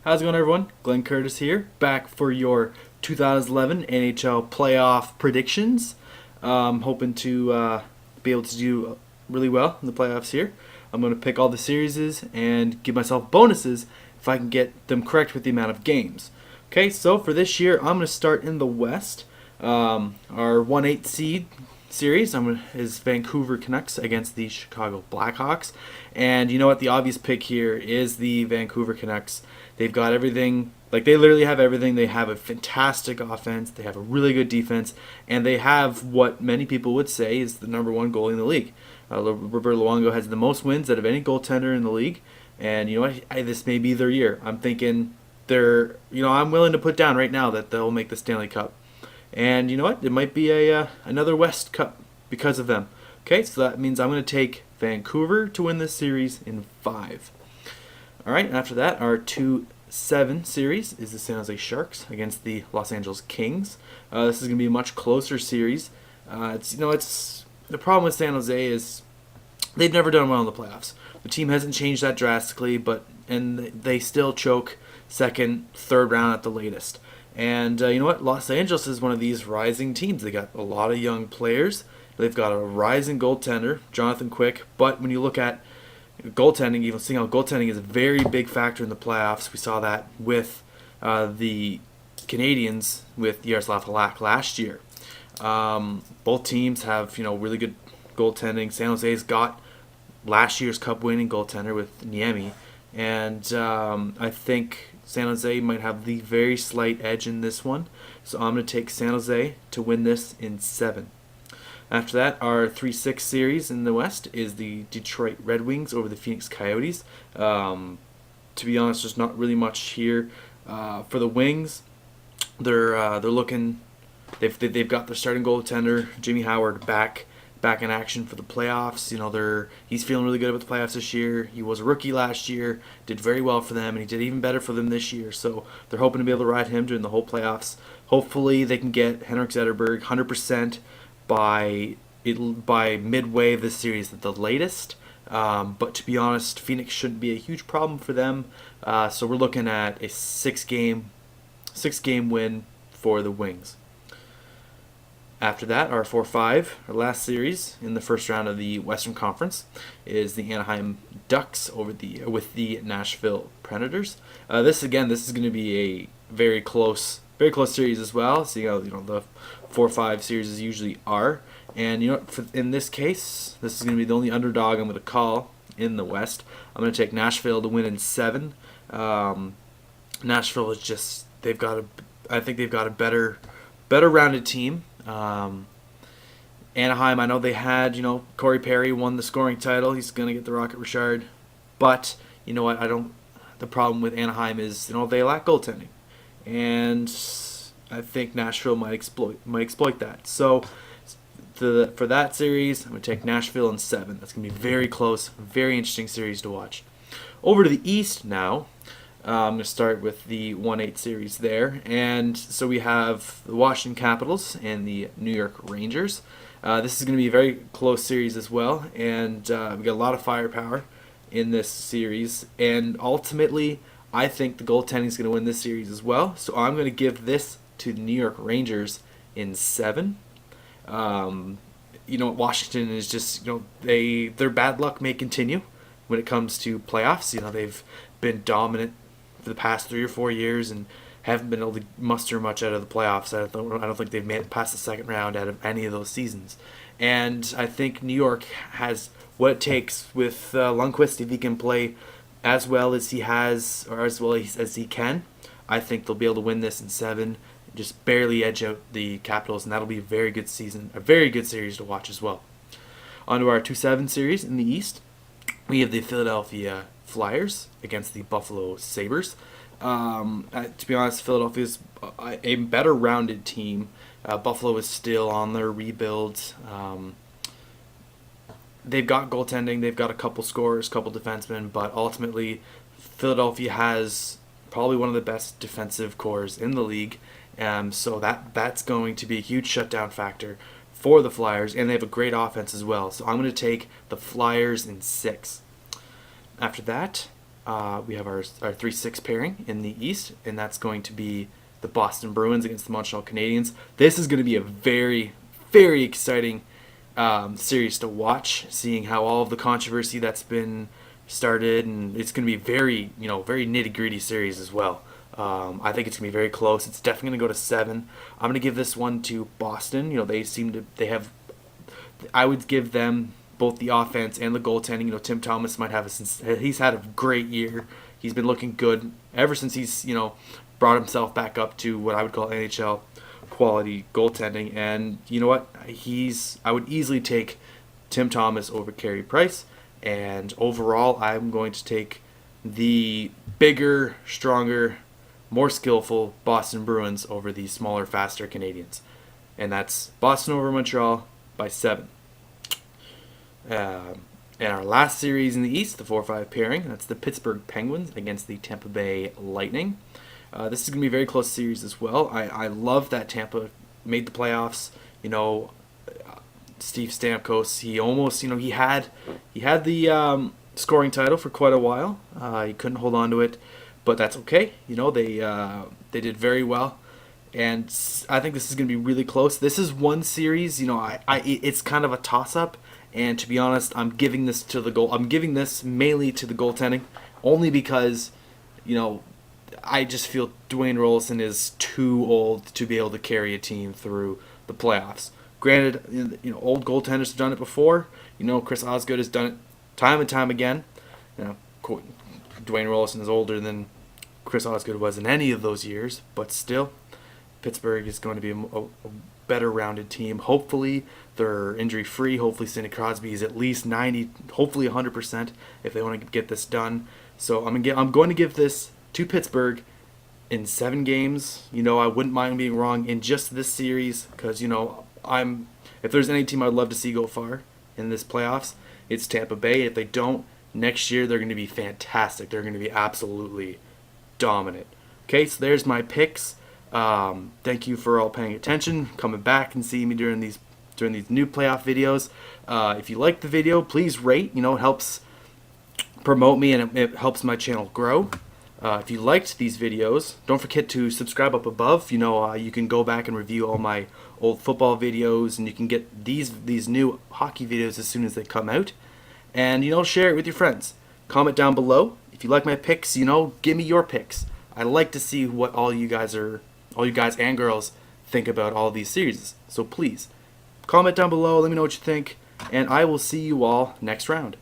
How's it going, everyone? Glenn Curtis here, back for your 2011 NHL playoff predictions. Hoping to be able to do really well in the playoffs here. I'm going to pick all the series and give myself bonuses if I can get them correct with the amount of games. Okay, so for this year, I'm going to start in the West. Our 1-8 seed series is Vancouver Canucks against the Chicago Blackhawks. And you know what? The obvious pick here is the Vancouver Canucks. They've got everything. Like, they literally have everything. They have a fantastic offense. They have a really good defense. And they have what many people would say is the number one goalie in the league. Roberto Luongo has the most wins out of any goaltender in the league. And you know what? This may be their year. I'm thinking I'm willing to put down right now that they'll make the Stanley Cup. And you know what? It might be another West Cup because of them. Okay, so that means I'm going to take Vancouver to win this series in 5. All right, and after that, our 2-7 series is the San Jose Sharks against the Los Angeles Kings. This is going to be a much closer series. It's the problem with San Jose is they've never done well in the playoffs. The team hasn't changed that drastically, and they still choke second, third round at the latest. And you know what? Los Angeles is one of these rising teams. They got a lot of young players. They've got a rising goaltender, Jonathan Quick. But when you look at goaltending, even seeing how goaltending is a very big factor in the playoffs. We saw that with the Canadiens with Yaroslav Halak last year. Both teams have really good goaltending. San Jose's got last year's Cup-winning goaltender with Niemi, and I think San Jose might have the very slight edge in this one. So I'm going to take San Jose to win this in 7. After that, our 3-6 series in the West is the Detroit Red Wings over the Phoenix Coyotes. To be honest, there's not really much here for the Wings. They're looking. They've got their starting goaltender Jimmy Howard back in action for the playoffs. He's feeling really good about the playoffs this year. He was a rookie last year, did very well for them, and he did even better for them this year. So they're hoping to be able to ride him during the whole playoffs. Hopefully, they can get Henrik Zetterberg 100% by midway of this series at the latest. But to be honest, Phoenix shouldn't be a huge problem for them. So we're looking at a 6-game win for the Wings. After that, our 4-5, our last series in the first round of the Western Conference, is the Anaheim Ducks with the Nashville Predators. This is going to be a very close series as well. See how the 4-5 series usually are. And in this case, this is going to be the only underdog I'm going to call in the West. I'm going to take Nashville to win in 7. Nashville is just I think they've got a better rounded team. Anaheim, I know they had, Corey Perry won the scoring title. He's going to get the Rocket Richard. But, you know what, the problem with Anaheim is, they lack goaltending. And I think Nashville might exploit that. So, for that series, I'm going to take Nashville in 7. That's going to be very close, very interesting series to watch. Over to the East now. I'm going to start with the 1-8 series there. And so we have the Washington Capitals and the New York Rangers. This is going to be a very close series as well. And we got a lot of firepower in this series. And ultimately, I think the goaltending is going to win this series as well. So I'm going to give this to the New York Rangers in 7. Washington is just, their bad luck may continue when it comes to playoffs. They've been dominant for the past 3 or 4 years and haven't been able to muster much out of the playoffs. I don't think they've made it past the second round out of any of those seasons. And I think New York has what it takes with Lundqvist. If he can play as well as he has, or as well as he can, I think they'll be able to win this in 7. Just barely edge out the Capitals, and that'll be a very good series to watch as well. On to our 2-7 series in the East. We have the Philadelphia Flyers against the Buffalo Sabres. To be honest, Philadelphia is a better rounded team. Buffalo is still on their rebuild. They've got goaltending, they've got a couple scorers, couple defensemen, but ultimately Philadelphia has probably one of the best defensive cores in the league. So that's going to be a huge shutdown factor for the Flyers, and they have a great offense as well. So I'm going to take the Flyers in 6. After that, We have our 3-6 pairing in the East, and that's going to be the Boston Bruins against the Montreal Canadiens. This is going to be a very, very exciting series to watch, seeing how all of the controversy that's been started, and it's going to be very nitty-gritty series as well. I think it's going to be very close. It's definitely going to go to 7. I'm going to give this one to Boston. I would give them both the offense and the goaltending. Tim Thomas might have he's had a great year. He's been looking good ever since he's brought himself back up to what I would call NHL quality goaltending. And you know what? I would easily take Tim Thomas over Carey Price. And overall, I'm going to take the bigger, stronger, more skillful Boston Bruins over the smaller, faster Canadiens. And that's Boston over Montreal by 7. And our last series in the East, the 4-5 pairing, that's the Pittsburgh Penguins against the Tampa Bay Lightning. This is going to be a very close series as well. I love that Tampa made the playoffs. Steve Stamkos, he almost, he had the scoring title for quite a while. He couldn't hold on to it, but that's okay. They did very well. And I think this is going to be really close. This is one series, it's kind of a toss-up. And to be honest, I'm giving this mainly to the goaltending, only because, I just feel Dwayne Rollison is too old to be able to carry a team through the playoffs. Granted, old goaltenders have done it before. Chris Osgood has done it time and time again. Dwayne Rollison is older than Chris Osgood was in any of those years, but still, Pittsburgh is going to be a better rounded team. Hopefully, they're injury free. Hopefully, Sidney Crosby is at least 90, hopefully 100% if they want to get this done. So I'm going to give this to Pittsburgh in 7 games. I wouldn't mind being wrong in just this series because if there's any team I'd love to see go far in this playoffs, it's Tampa Bay. If they don't, next year they're going to be fantastic. They're going to be absolutely dominant. Okay, so there's my picks. Thank you for all paying attention, coming back and seeing me during these new playoff videos. If you like the video, please rate. It helps promote me and it helps my channel grow. If you liked these videos, don't forget to subscribe up above. You can go back and review all my old football videos, and you can get these new hockey videos as soon as they come out. And share it with your friends. Comment down below if you like my picks. Give me your picks. I like to see what all you guys and girls think about all these series. So please comment down below. Let me know what you think, and I will see you all next round.